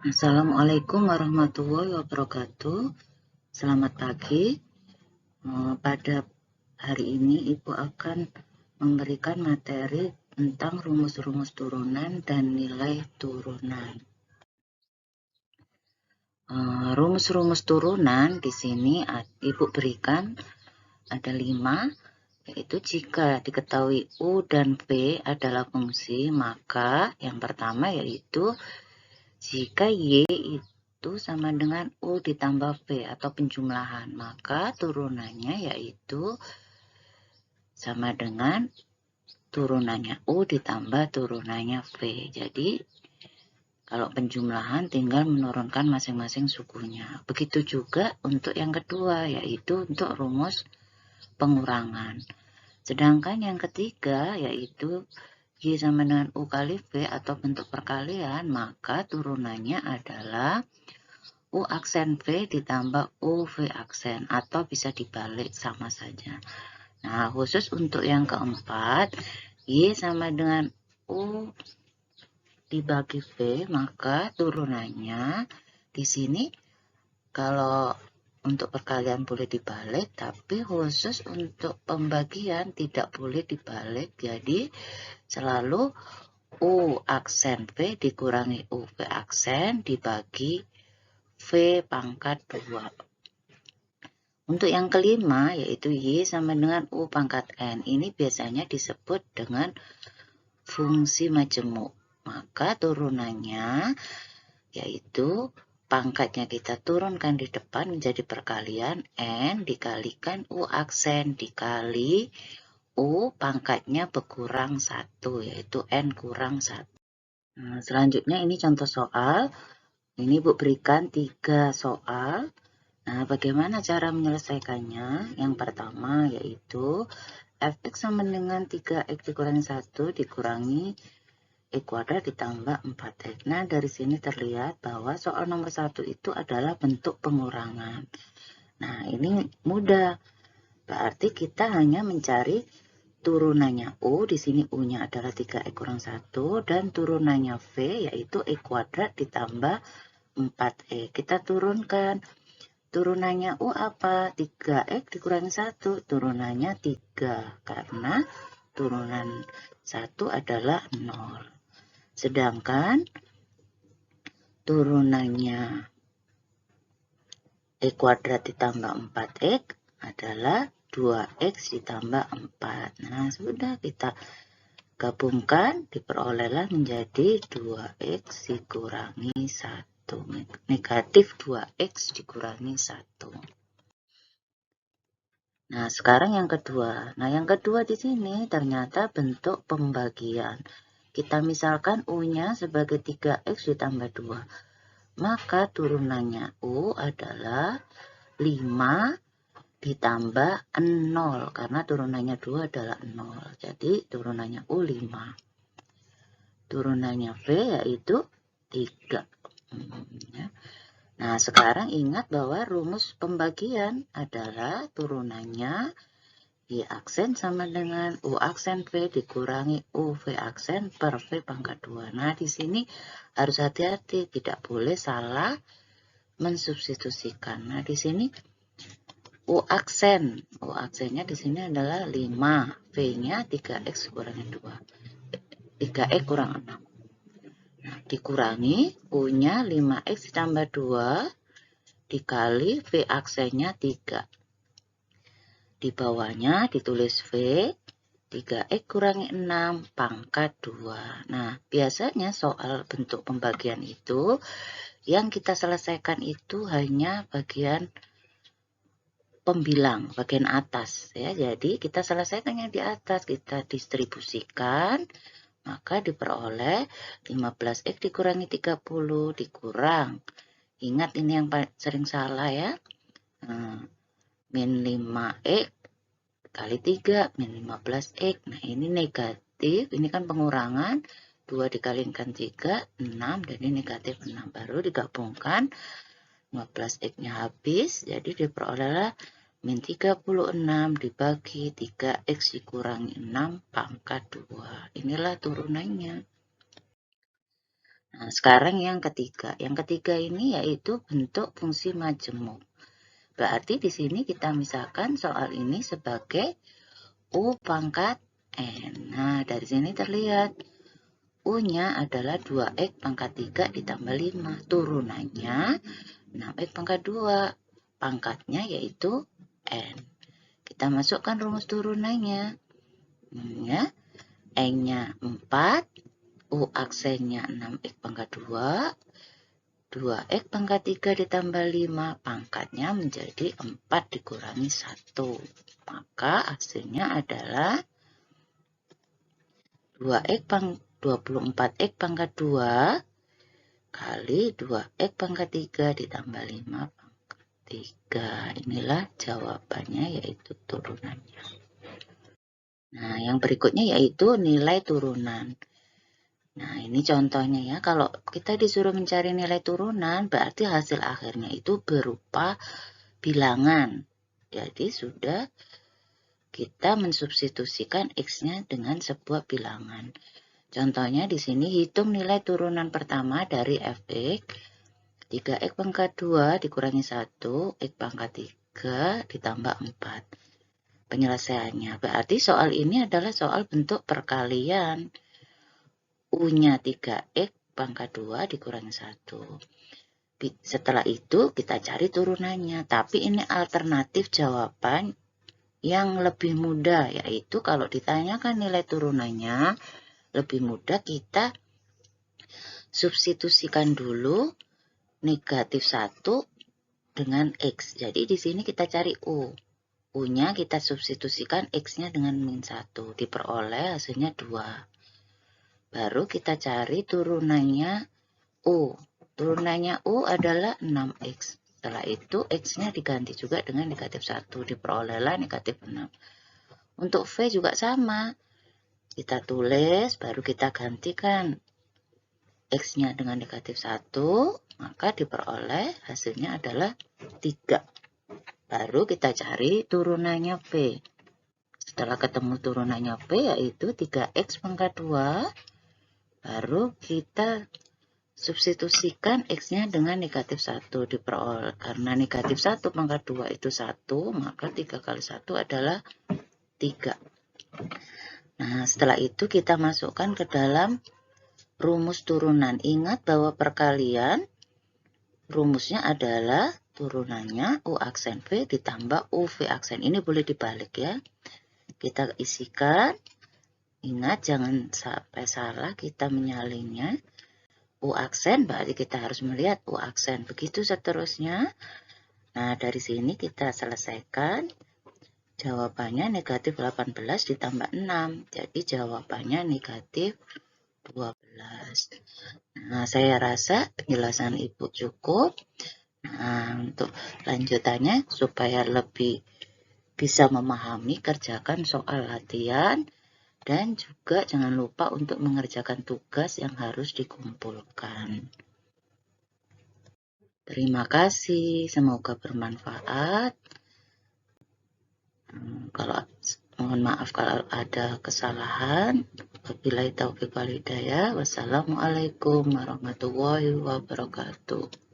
Assalamualaikum warahmatullahi wabarakatuh. Selamat pagi. Pada hari ini Ibu akan memberikan materi tentang rumus-rumus turunan dan nilai turunan. Rumus-rumus turunan di sini Ibu berikan ada 5, yaitu jika diketahui U dan V adalah fungsi, maka yang pertama yaitu jika Y itu sama dengan U ditambah V atau penjumlahan, maka turunannya yaitu sama dengan turunannya U ditambah turunannya V. Jadi kalau penjumlahan tinggal menurunkan masing-masing sukunya. Begitu juga untuk yang kedua, yaitu untuk rumus pengurangan. Sedangkan yang ketiga yaitu Y sama dengan U kali V atau bentuk perkalian, maka turunannya adalah U aksen V ditambah U V aksen, atau bisa dibalik sama saja. Nah, khusus untuk yang keempat, Y sama dengan U dibagi V, maka turunannya di sini kalau untuk perkalian boleh dibalik, tapi khusus untuk pembagian tidak boleh dibalik. Jadi selalu U aksen V dikurangi U V aksen dibagi V pangkat 2. Untuk yang kelima, yaitu Y sama dengan U pangkat N. Ini biasanya disebut dengan fungsi majemuk. Maka turunannya, yaitu pangkatnya kita turunkan di depan menjadi perkalian N dikalikan U aksen dikali U pangkatnya berkurang 1, yaitu N kurang 1. Nah, selanjutnya ini contoh soal. Ini Ibu berikan 3 soal. Nah, bagaimana cara menyelesaikannya? Yang pertama yaitu fx sama dengan 3x dikurangi 1 dikurangi x kuadrat ditambah 4x. Nah, dari sini terlihat bahwa soal nomor 1 itu adalah bentuk pengurangan. Nah, ini mudah. Berarti kita hanya mencari turunannya U, di sini U-nya adalah 3x kurang 1, dan turunannya V yaitu x kuadrat ditambah 4x. Kita turunkan. Turunannya U apa? 3x dikurangi 1. Turunannya 3. Karena turunan 1 adalah 0. Sedangkan turunannya x kuadrat ditambah 4x adalah 2x ditambah 4. Nah, sudah kita gabungkan, diperolehlah menjadi 2x dikurangi 1. Negatif 2x dikurangi 1. Nah, sekarang yang kedua. Nah, yang kedua di sini ternyata bentuk pembagian. Kita misalkan U-nya sebagai 3x ditambah 2. Maka turunannya U adalah 5 ditambah 0. Karena turunannya 2 adalah 0. Jadi turunannya U 5. Turunannya V yaitu 3. Nah, sekarang ingat bahwa rumus pembagian adalah turunannya Y aksen sama dengan U aksen V dikurangi U V aksen per V pangkat 2. Nah, di sini harus hati-hati, tidak boleh salah mensubstitusikan. Nah, di sini U aksennya di sini adalah 5, V-nya 3x kurangi 2. 3x kurang 6. Nah, dikurangi U-nya 5x ditambah 2 dikali V aksennya 3. Di bawahnya ditulis V 3x kurangi 6 pangkat 2. Nah, biasanya soal bentuk pembagian itu yang kita selesaikan itu hanya bagian pembilang, bagian atas ya. Jadi kita selesaikan yang di atas, kita distribusikan, maka diperoleh 15x dikurangi 30 dikurang. Ingat ini yang sering salah ya. Min 5x kali 3 min 15x. Nah, ini negatif, ini kan pengurangan. 2 dikalikan 3, 6, dan ini negatif 6. Baru digabungkan, 15x-nya habis, jadi diperolehlah min 36 dibagi 3x dikurangi 6 pangkat 2. Inilah turunannya. Nah, sekarang yang ketiga. Yang ketiga ini yaitu bentuk fungsi majemuk. Berarti di sini kita misalkan soal ini sebagai U pangkat N. Nah, dari sini terlihat U-nya adalah 2X pangkat 3 ditambah 5. Turunannya 6X pangkat 2. Pangkatnya yaitu N. Kita masukkan rumus turunannya. Ya. N-nya 4. U aksennya 6X pangkat 2. 2X pangkat 3 ditambah 5. Pangkatnya menjadi 4 dikurangi 1. Maka hasilnya adalah 24X pangkat 2 kali 2X pangkat 3 ditambah 5 pangkat 3. Inilah jawabannya, yaitu turunannya. Nah, yang berikutnya yaitu nilai turunan. Nah, ini contohnya ya. Kalau kita disuruh mencari nilai turunan, berarti hasil akhirnya itu berupa bilangan. Jadi sudah kita mensubstitusikan X-nya dengan sebuah bilangan. Contohnya di sini hitung nilai turunan pertama dari Fx. 3X pangkat 2 dikurangi 1, X pangkat 3 ditambah 4. Penyelesaiannya. Berarti soal ini adalah soal bentuk perkalian. U-nya 3X pangkat 2 dikurangi 1. Setelah itu kita cari turunannya. Tapi ini alternatif jawaban yang lebih mudah. Yaitu kalau ditanyakan nilai turunannya, lebih mudah kita substitusikan dulu negatif 1 dengan X. Jadi di sini kita cari U. U-nya kita substitusikan X-nya dengan min 1. Diperoleh hasilnya 2. Baru kita cari turunannya U. Turunannya U adalah 6X. Setelah itu X-nya diganti juga dengan negatif 1. Diperolehlah negatif 6. Untuk V juga sama. Kita tulis, baru kita gantikan X-nya dengan negatif 1. Maka diperoleh hasilnya adalah 3. Baru kita cari turunannya P. Setelah ketemu turunannya P yaitu 3X pangkat 2. Baru kita substitusikan X-nya dengan negatif 1. Diperoleh. Karena negatif 1 pangkat 2 itu 1. Maka 3 kali 1 adalah 3. Nah, setelah itu kita masukkan ke dalam rumus turunan. Ingat bahwa perkalian rumusnya adalah turunannya U aksen V ditambah UV aksen. Ini boleh dibalik ya. Kita isikan. Ingat jangan sampai salah kita menyalinnya. U aksen berarti kita harus melihat U aksen. Begitu seterusnya. Nah, dari sini kita selesaikan. Jawabannya negatif 18 ditambah 6. Jadi jawabannya negatif 12. Nah, saya rasa penjelasan Ibu cukup. Nah, untuk lanjutannya supaya lebih bisa memahami, kerjakan soal latihan dan juga jangan lupa untuk mengerjakan tugas yang harus dikumpulkan. Terima kasih, semoga bermanfaat. Kalau mohon maaf kalau ada kesalahan. Wabillahi taufiq wal hidayah. Wassalamualaikum warahmatullahi wabarakatuh.